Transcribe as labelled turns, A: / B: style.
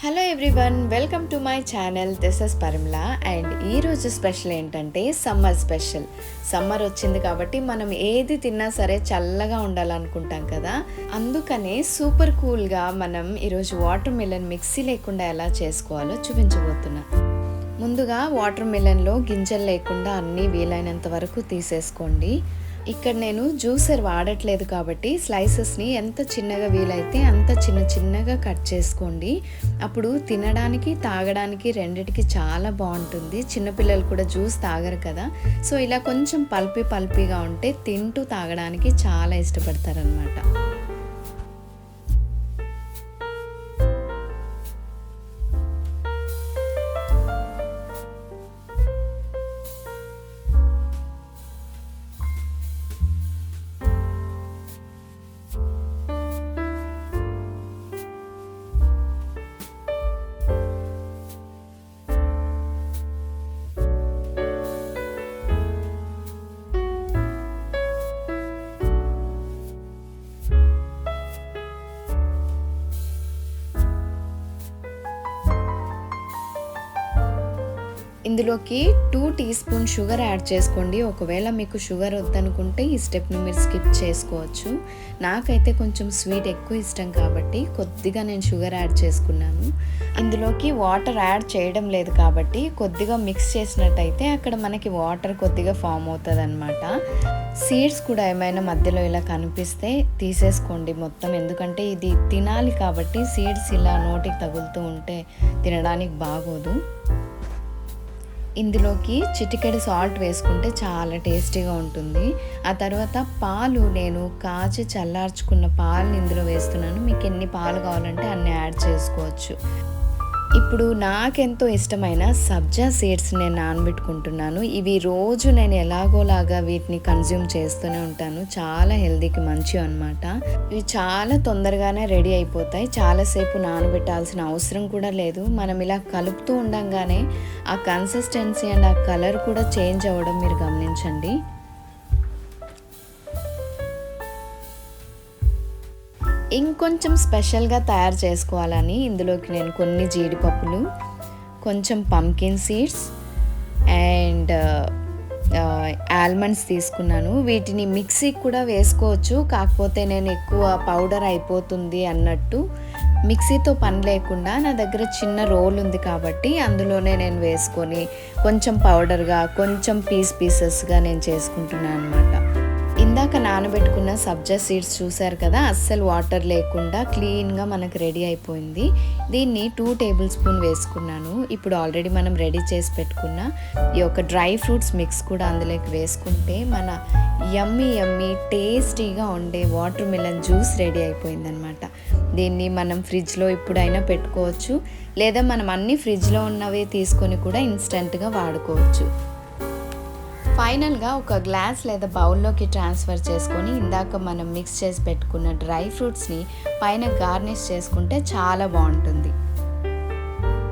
A: Hello everyone, welcome to my channel. This is Parimala. And ఈరోజు special ఏంటంటే summer వచ్చింది కాబట్టి మనం ఏది తిన్నా సరే చల్లగా ఉండాలనుకుంటాం కదా. అందుకనే సూపర్ కూల్గా మనం ఈరోజు వాటర్ మిలన్ మిక్సీ లేకుండా ఎలా చేసుకోవాలో చూపించబోతున్నా. ముందుగా వాటర్ మిలన్లో గింజలు లేకుండా అన్నీ వీలైనంత వరకు తీసేసుకోండి. ఇక్కడ నేను జ్యూసర్ వాడట్లేదు కాబట్టి స్లైసెస్ని ఎంత చిన్నగా వీలైతే అంత చిన్నగా కట్ చేసుకోండి. అప్పుడు తినడానికి తాగడానికి రెండిటికి చాలా బాగుంటుంది. చిన్నపిల్లలు కూడా జ్యూస్ తాగరు కదా, సో ఇలా కొంచెం పల్పీగా ఉంటే తింటూ తాగడానికి చాలా ఇష్టపడతారనమాట. ఇందులోకి 2 టీ స్పూన్ షుగర్ యాడ్ చేసుకోండి. ఒకవేళ మీకు షుగర్ వద్దనుకుంటే ఈ స్టెప్ని మీరు స్కిప్ చేసుకోవచ్చు. నాకైతే కొంచెం స్వీట్ ఎక్కువ ఇష్టం కాబట్టి కొద్దిగా నేను షుగర్ యాడ్ చేసుకున్నాను. ఇందులోకి వాటర్ యాడ్ చేయడం లేదు కాబట్టి కొద్దిగా మిక్స్ చేసినట్టయితే అక్కడ మనకి వాటర్ కొద్దిగా ఫామ్ అవుతుంది అనమాట. సీడ్స్ కూడా ఏమైనా మధ్యలో ఇలా కనిపిస్తే తీసేసుకోండి మొత్తం, ఎందుకంటే ఇది తినాలి కాబట్టి సీడ్స్ ఇలా నోటికి తగులుతూ ఉంటే తినడానికి బాగోదు. ఇందులోకి చిటికెడు సాల్ట్ వేసుకుంటే చాలా టేస్టీగా ఉంటుంది. ఆ తర్వాత పాలు, నేను కాచి చల్లార్చుకున్న పాలను ఇందులో వేస్తున్నాను. మీకు ఎన్ని పాలు కావాలంటే అన్ని యాడ్ చేసుకోవచ్చు. ఇప్పుడు నాకెంతో ఇష్టమైన సబ్జా సీడ్స్ నేను నానబెట్టుకుంటున్నాను. ఇవి రోజు నేను ఎలాగోలాగా వీటిని కన్జ్యూమ్ చేస్తూనే ఉంటాను. చాలా హెల్తీకి మంచివి అనమాట. ఇవి చాలా తొందరగానే రెడీ అయిపోతాయి. చాలాసేపు నానబెట్టాల్సిన అవసరం కూడా లేదు. మనం ఇలా కలుపుతూ ఉండంగానే ఆ కన్సిస్టెన్సీ అండ్ ఆ కలర్ కూడా చేంజ్ అవ్వడం మీరు గమనించండి. ఇంకొంచెం స్పెషల్గా తయారు చేసుకోవాలని ఇందులోకి నేను కొన్ని జీడిపప్పులు, కొంచెం పంకిన్ సీడ్స్ అండ్ ఆల్మండ్స్ తీసుకున్నాను. వీటిని మిక్సీకి కూడా వేసుకోవచ్చు, కాకపోతే నేను ఎక్కువ పౌడర్ అయిపోతుంది అన్నట్టు మిక్సీతో పని లేకుండా నా దగ్గర చిన్న రోల్ ఉంది కాబట్టి అందులోనే నేను వేసుకొని కొంచెం పౌడర్గా కొంచెం పీసెస్గా నేను చేసుకుంటున్నాను అనమాట. ఇందాక నానబెట్టుకున్న సబ్జా సీడ్స్ చూసారు కదా, అస్సలు వాటర్ లేకుండా క్లీన్గా మనకు రెడీ అయిపోయింది. దీన్ని 2 టేబుల్ స్పూన్ వేసుకున్నాను. ఇప్పుడు ఆల్రెడీ మనం రెడీ చేసి పెట్టుకున్న ఈ యొక్క డ్రై ఫ్రూట్స్ మిక్స్ కూడా అందులోకి వేసుకుంటే మన యమ్మీ టేస్టీగా ఉండే వాటర్ మిలన్ జ్యూస్ రెడీ అయిపోయిందనమాట. దీన్ని మనం ఫ్రిడ్జ్లో ఇప్పుడైనా పెట్టుకోవచ్చు, లేదా మనం అన్ని ఫ్రిడ్జ్లో ఉన్నవే తీసుకొని కూడా ఇన్స్టెంట్గా వాడుకోవచ్చు. ఫైనల్గా ఒక గ్లాస్ లేదా బౌల్లోకి ట్రాన్స్ఫర్ చేసుకొని ఇందాక మనం మిక్స్ చేసి పెట్టుకున్న డ్రై ఫ్రూట్స్ని పైన గార్నిష్ చేసుకుంటే చాలా బాగుంటుంది.